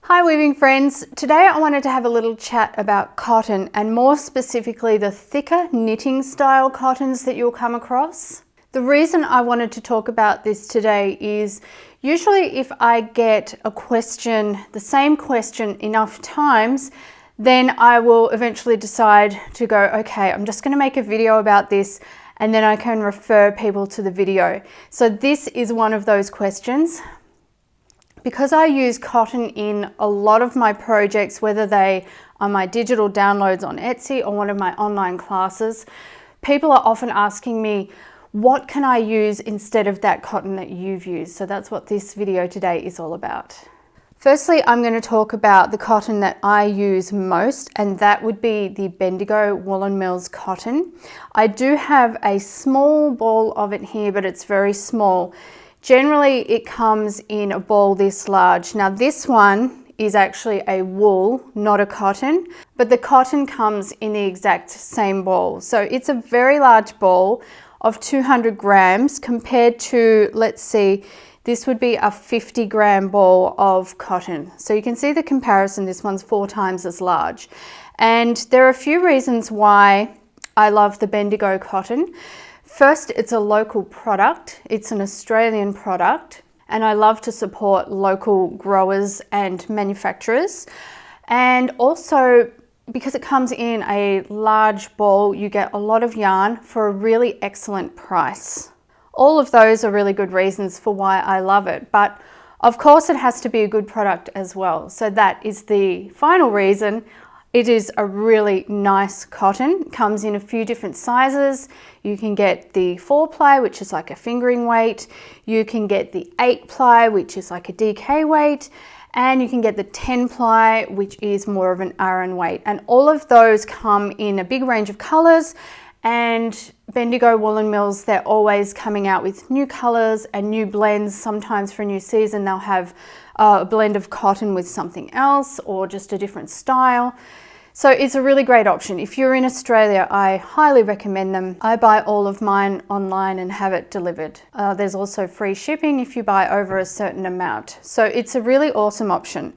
Hi weaving friends, today I wanted to have a little chat about cotton and more specifically the thicker knitting style cottons that you'll come across. The reason I wanted to talk about this today is usually if I get a question, the same question enough times, then I will eventually decide to go, okay, I'm just going to make a video about this and then I can refer people to the video. So this is one of those questions. Because I use cotton in a lot of my projects, whether they are my digital downloads on Etsy or one of my online classes, people are often asking me, what can I use instead of that cotton that you've used? So that's what this video today is all about. Firstly, I'm going to talk about the cotton that I use most, and that would be the Bendigo Woollen Mills cotton. I do have a small ball of it here, but it's very small. Generally, it comes in a ball this large. Now this one is actually a wool, not a cotton, but the cotton comes in the exact same ball. So it's a very large ball of 200 grams compared to, let's see, this would be a 50-gram ball of cotton. So you can see the comparison, this one's 4 times as large. And there are a few reasons why I love the Bendigo cotton. First, it's a local product. It's an Australian product, and I love to support local growers and manufacturers. And also, because it comes in a large ball, you get a lot of yarn for a really excellent price. All of those are really good reasons for why I love it, but of course it has to be a good product as well. So that is the final reason. It is a really nice cotton. It comes in a few different sizes. You can get the 4-ply, which is like a fingering weight. You can get the 8-ply, which is like a DK weight. And you can get the 10-ply, which is more of an Aran weight. And all of those come in a big range of colors. And Bendigo Woollen Mills, they're always coming out with new colors and new blends. Sometimes for a new season, they'll have a blend of cotton with something else or just a different style. So it's a really great option. If you're in Australia, I highly recommend them. I buy all of mine online and have it delivered. There's also free shipping if you buy over a certain amount. So it's a really awesome option.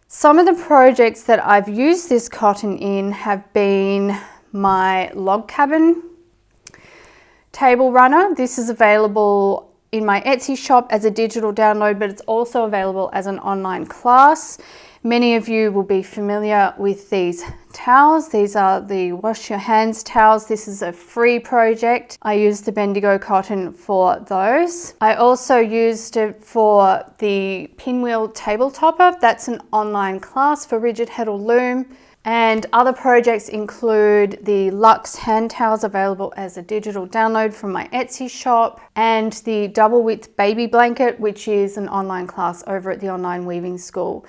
Some of the projects that I've used this cotton in have been my log cabin table runner. This is available in my Etsy shop as a digital download, but it's also available as an online class. Many of you will be familiar with these towels. These are the wash your hands towels. This is a free project. I used the Bendigo cotton for those. I also used it for the pinwheel table topper. That's an online class for rigid heddle loom. And other projects include the Luxe hand towels available as a digital download from my Etsy shop, and the double width baby blanket, which is an online class over at the Online Weaving School.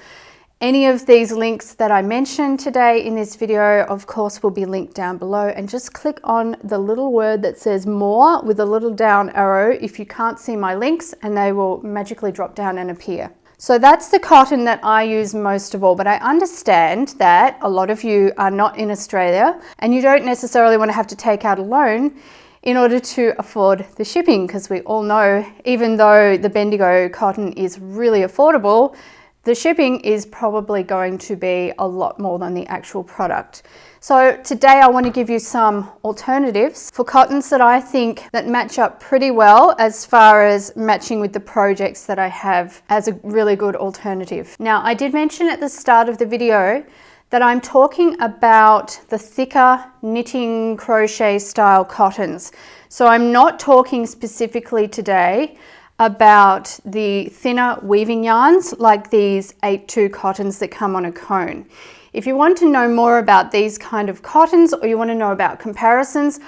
Any of these links that I mentioned today in this video, of course, will be linked down below, and just click on the little word that says more with a little down arrow if you can't see my links, and they will magically drop down and appear. So that's the cotton that I use most of all, but I understand that a lot of you are not in Australia and you don't necessarily want to have to take out a loan in order to afford the shipping, because we all know, even though the Bendigo cotton is really affordable, the shipping is probably going to be a lot more than the actual product. So today I want to give you some alternatives for cottons that I think that match up pretty well as far as matching with the projects that I have as a really good alternative. Now, I did mention at the start of the video that I'm talking about the thicker knitting crochet style cottons. So I'm not talking specifically today about the thinner weaving yarns like these 8-2 cottons that come on a cone. If you want to know more about these kind of cottons, or you want to know about comparisons,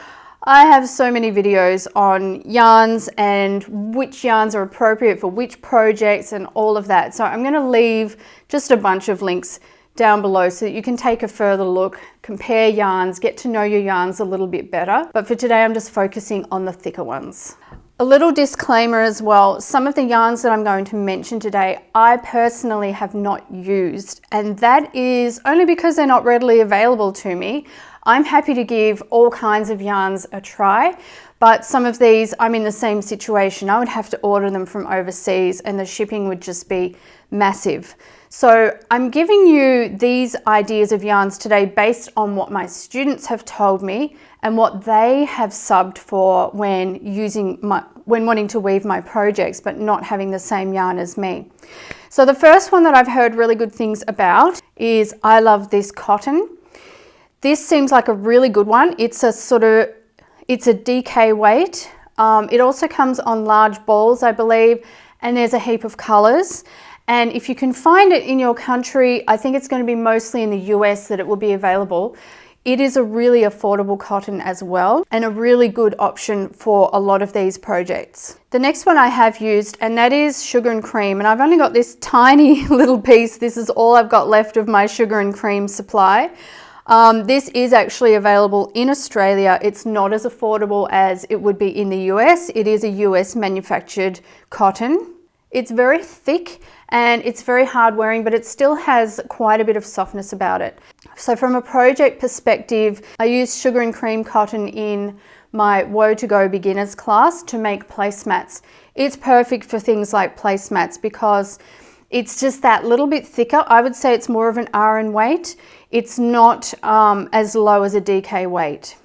I have so many videos on yarns and which yarns are appropriate for which projects and all of that. So I'm going to leave just a bunch of links down below so that you can take a further look, compare yarns, get to know your yarns a little bit better. But for today, I'm just focusing on the thicker ones. A little disclaimer as well, some of the yarns that I'm going to mention today, I personally have not used, and that is only because they're not readily available to me. I'm happy to give all kinds of yarns a try, but some of these, I'm in the same situation. I would have to order them from overseas and the shipping would just be massive. So I'm giving you these ideas of yarns today based on what my students have told me and what they have subbed for when wanting to weave my projects but not having the same yarn as me. So the first one that I've heard really good things about is I Love This Cotton. This seems like a really good one. It's a DK weight. It also comes on large balls, I believe, and there's a heap of colors. And if you can find it in your country, I think it's going to be mostly in the US that it will be available. It is a really affordable cotton as well and a really good option for a lot of these projects. The next one I have used, and that is Sugar and Cream, and I've only got this tiny little piece. This is all I've got left of my Sugar and Cream supply. This is actually available in Australia. It's not as affordable as it would be in the US. It is a US manufactured cotton. It's very thick and it's very hard wearing, but it still has quite a bit of softness about it. So from a project perspective, I use Sugar and Cream cotton in my Woe to Go beginners class to make placemats. It's perfect for things like placemats because it's just that little bit thicker. I would say it's more of an RN weight. It's not as low as a DK weight.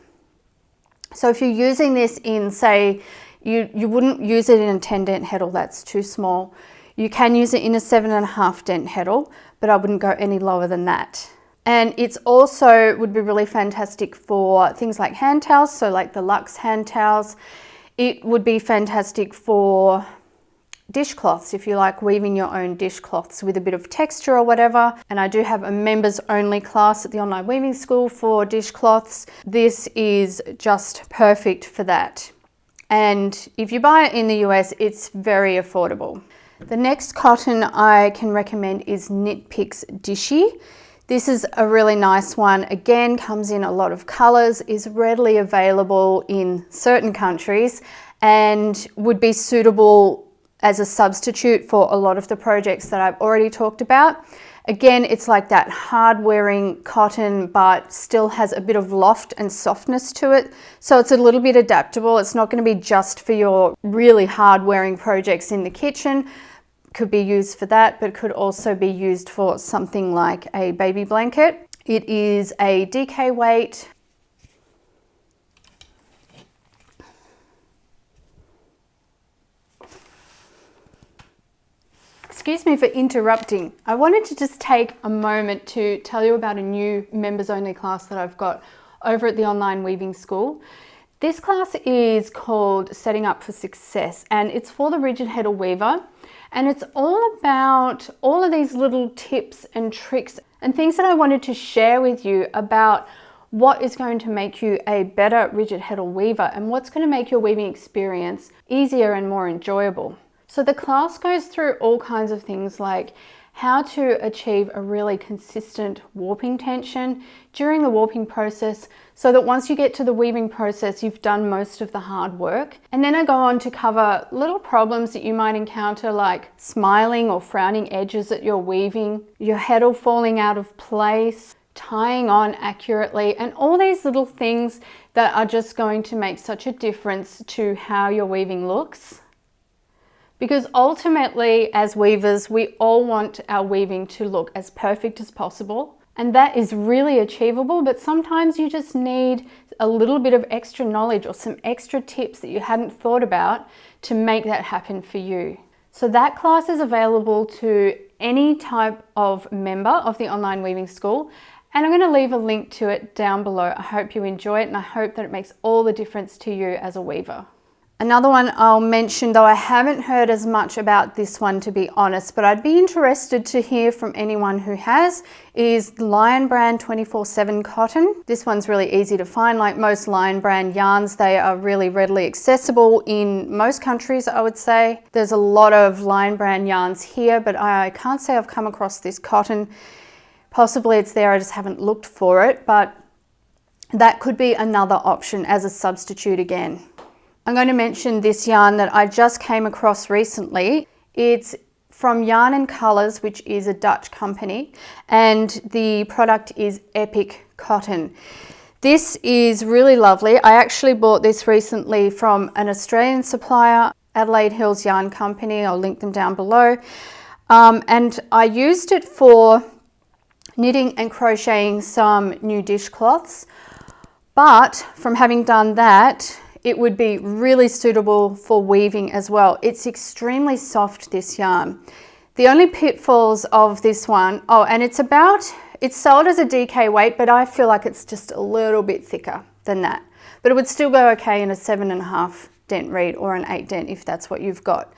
So if you're using this in, say, you wouldn't use it in a 10 dent heddle, that's too small. You can use it in a 7.5 dent heddle, but I wouldn't go any lower than that. And it's also would be really fantastic for things like hand towels, so like the Luxe hand towels. It would be fantastic for dishcloths if you like weaving your own dishcloths with a bit of texture or whatever. And I do have a members only class at the online weaving school for dishcloths. This is just perfect for that. And if you buy it in the US, it's very affordable. The next cotton I can recommend is Picks Dishie. This is a really nice one. Again, comes in a lot of colors, is readily available in certain countries and would be suitable as a substitute for a lot of the projects that I've already talked about. Again, it's like that hard wearing cotton, but still has a bit of loft and softness to it. So it's a little bit adaptable. It's not going to be just for your really hard wearing projects in the kitchen. Could be used for that, but could also be used for something like a baby blanket. It is a DK weight. Excuse me for interrupting. I wanted to just take a moment to tell you about a new members only class that I've got over at the online weaving school. This class is called Setting Up for Success, and it's for the rigid heddle weaver. And it's all about all of these little tips and tricks and things that I wanted to share with you about what is going to make you a better rigid heddle weaver and what's going to make your weaving experience easier and more enjoyable. So the class goes through all kinds of things like how to achieve a really consistent warping tension during the warping process so that once you get to the weaving process, you've done most of the hard work. And then I go on to cover little problems that you might encounter like smiling or frowning edges at your weaving, your heddle falling out of place, tying on accurately, and all these little things that are just going to make such a difference to how your weaving looks. Because ultimately, as weavers, we all want our weaving to look as perfect as possible. And that is really achievable, but sometimes you just need a little bit of extra knowledge or some extra tips that you hadn't thought about to make that happen for you. So that class is available to any type of member of the online weaving school. And I'm going to leave a link to it down below. I hope you enjoy it and I hope that it makes all the difference to you as a weaver. Another one I'll mention, though I haven't heard as much about this one to be honest, but I'd be interested to hear from anyone who has, is Lion Brand 24/7 cotton. This one's really easy to find. Like most Lion Brand yarns, they are really readily accessible in most countries, I would say. There's a lot of Lion Brand yarns here, but I can't say I've come across this cotton. Possibly it's there, I just haven't looked for it, but that could be another option as a substitute again. I'm going to mention this yarn that I just came across recently. It's from Yarn and Colours, which is a Dutch company, and the product is Epic Cotton. This is really lovely. I actually bought this recently from an Australian supplier, Adelaide Hills Yarn Company. I'll link them down below. And I used it for knitting and crocheting some new dishcloths. But from having done that, it would be really suitable for weaving as well. It's extremely soft, this yarn. The only pitfalls of this one, and it's sold as a DK weight, but I feel like it's just a little bit thicker than that. But it would still go okay in a 7.5 dent reed or an 8 dent if that's what you've got.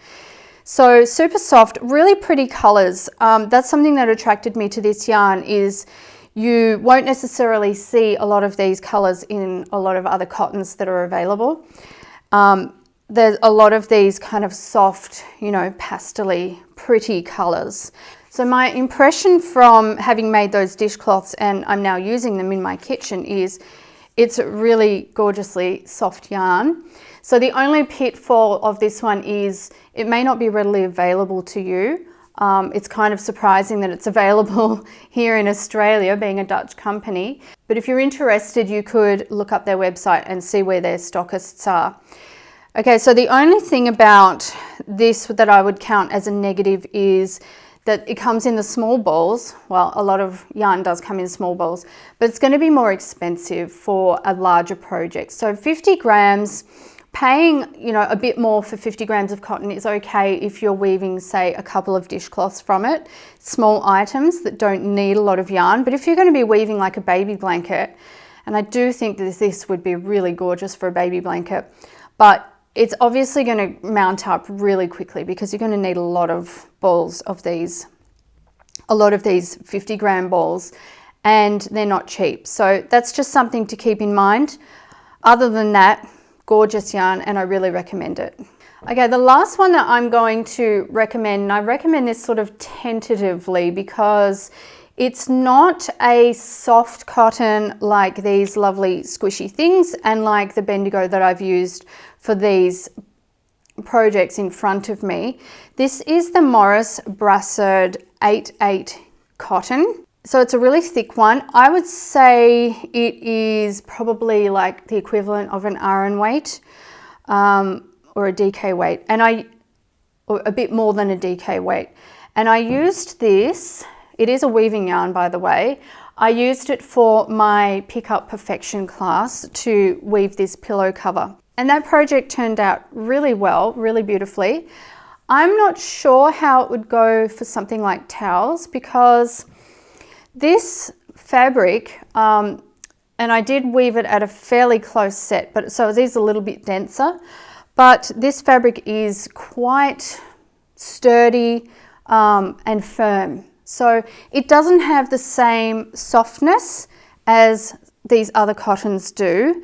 So super soft, really pretty colors. That's something that attracted me to this yarn, is you won't necessarily see a lot of these colors in a lot of other cottons that are available. There's a lot of these kind of soft, pastel-y, pretty colors. So my impression from having made those dishcloths, and I'm now using them in my kitchen, is it's really gorgeously soft yarn. So the only pitfall of this one is it may not be readily available to you. It's kind of surprising that it's available here in Australia, being a Dutch company. But if you're interested, you could look up their website and see where their stockists are. Okay, so the only thing about this that I would count as a negative is that it comes in the small balls. Well, a lot of yarn does come in small balls, but it's going to be more expensive for a larger project. So 50 grams, paying, a bit more for 50 grams of cotton is okay if you're weaving, say, a couple of dishcloths from it, small items that don't need a lot of yarn. But if you're going to be weaving like a baby blanket, and I do think that this would be really gorgeous for a baby blanket, but it's obviously going to mount up really quickly because you're going to need a lot of balls of these, a lot of these 50 gram balls, and they're not cheap. So that's just something to keep in mind. Other than that, gorgeous yarn, and I really recommend it. Okay, the last one that I'm going to recommend, and I recommend this sort of tentatively because it's not a soft cotton like these lovely squishy things and like the Bendigo that I've used for these projects in front of me. This is the Maurice Brassard 8/8 cotton. So it's a really thick one. I would say it is probably like the equivalent of an RN weight or a DK weight, or a bit more than a DK weight. And I used this, it is a weaving yarn by the way, I used it for my Pick Up Perfection class to weave this pillow cover. And that project turned out really well, really beautifully. I'm not sure how it would go for something like towels because this fabric, and I did weave it at a fairly close set, but so it is a little bit denser, but this fabric is quite sturdy and firm. So it doesn't have the same softness as these other cottons do,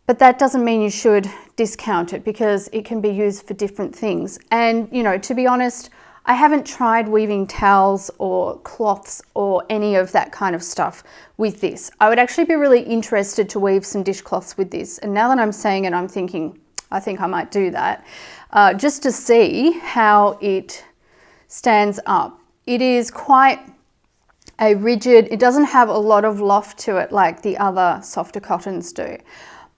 but that doesn't mean you should discount it because it can be used for different things. And, to be honest, I haven't tried weaving towels or cloths or any of that kind of stuff with this. I would actually be really interested to weave some dishcloths with this. And now that I'm saying it, I'm thinking, I think I might do that, just to see how it stands up. It is quite a rigid, it doesn't have a lot of loft to it like the other softer cottons do.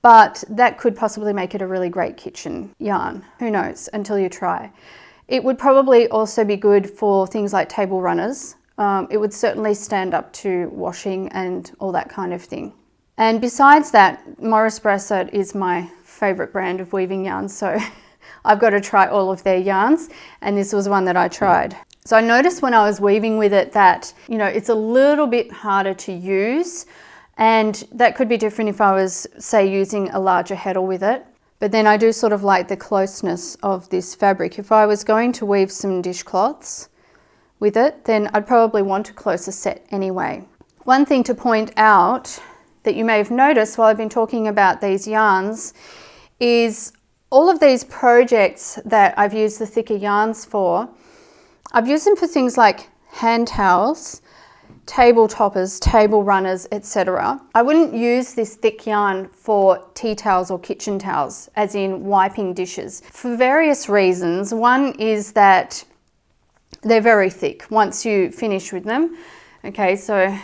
But that could possibly make it a really great kitchen yarn. Who knows, until you try. It would probably also be good for things like table runners. It would certainly stand up to washing and all that kind of thing. And besides that, Maurice Brassard is my favorite brand of weaving yarns, so I've got to try all of their yarns, and this was one that I tried. So I noticed when I was weaving with it that, it's a little bit harder to use, and that could be different if I was, say, using a larger heddle with it. But then I do sort of like the closeness of this fabric. If I was going to weave some dishcloths with it, then I'd probably want a closer set anyway. One thing to point out that you may have noticed while I've been talking about these yarns is all of these projects that I've used the thicker yarns for, I've used them for things like hand towels, table toppers, table runners, etc. I wouldn't use this thick yarn for tea towels or kitchen towels, as in wiping dishes, for various reasons. One is that they're very thick once you finish with them. Okay, so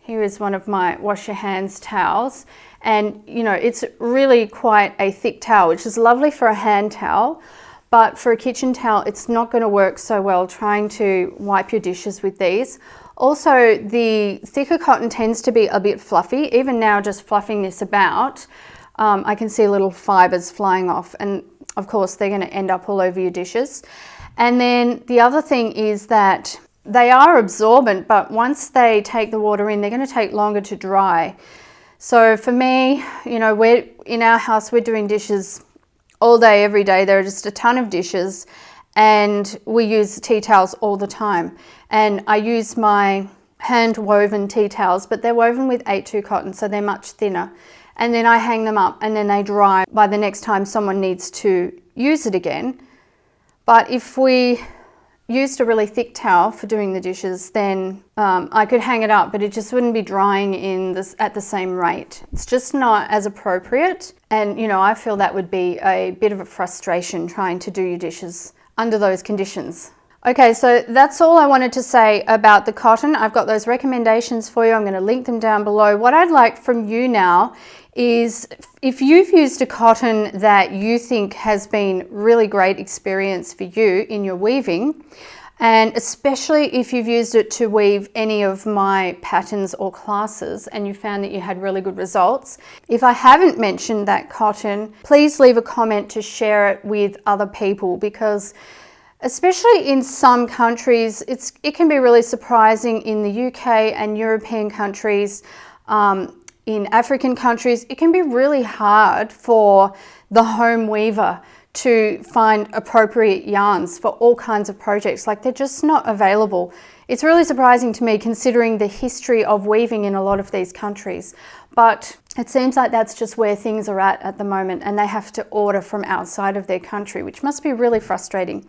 Here is one of my wash your hands towels, and you know, it's really quite a thick towel, which is lovely for a hand towel, but for a kitchen towel it's not going to work so well trying to wipe your dishes with these. Also, the thicker cotton tends to be a bit fluffy. Even now, just fluffing this about, I can see little fibers flying off, and of course they're going to end up all over your dishes. And then the other thing is that they are absorbent, but once they take the water in, they're going to take longer to dry. So for me, you know, in our house, we're doing dishes all day, every day. There are just a ton of dishes, and we use tea towels all the time. And I use my hand woven tea towels, but they're woven with 8/2 cotton, so they're much thinner. And then I hang them up and then they dry by the next time someone needs to use it again. But if we used a really thick towel for doing the dishes, then I could hang it up, but it just wouldn't be drying at the same rate. It's just not as appropriate. And you know, I feel that would be a bit of a frustration trying to do your dishes under those conditions. Okay, so that's all I wanted to say about the cotton. I've got those recommendations for you. I'm going to link them down below. What I'd like from you now is, if you've used a cotton that you think has been really great experience for you in your weaving, and especially if you've used it to weave any of my patterns or classes and you found that you had really good results. If I haven't mentioned that cotton, please leave a comment to share it with other people, because especially in some countries, it can be really surprising. In the UK and European countries, in African countries, it can be really hard for the home weaver to find appropriate yarns for all kinds of projects. Like, they're just not available. It's really surprising to me, considering the history of weaving in a lot of these countries. But it seems like that's just where things are at the moment, and they have to order from outside of their country, which must be really frustrating.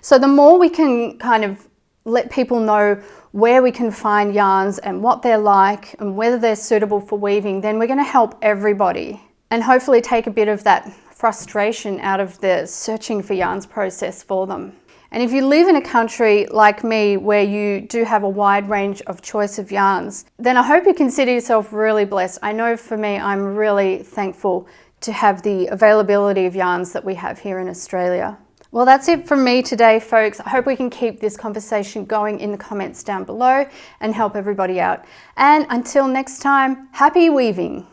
So the more we can kind of let people know where we can find yarns and what they're like and whether they're suitable for weaving, then we're going to help everybody and hopefully take a bit of that frustration out of the searching for yarns process for them. And if you live in a country like me where you do have a wide range of choice of yarns, then I hope you consider yourself really blessed. I know for me, I'm really thankful to have the availability of yarns that we have here in Australia. Well, that's it from me today, folks. I hope we can keep this conversation going in the comments down below and help everybody out. And until next time, happy weaving.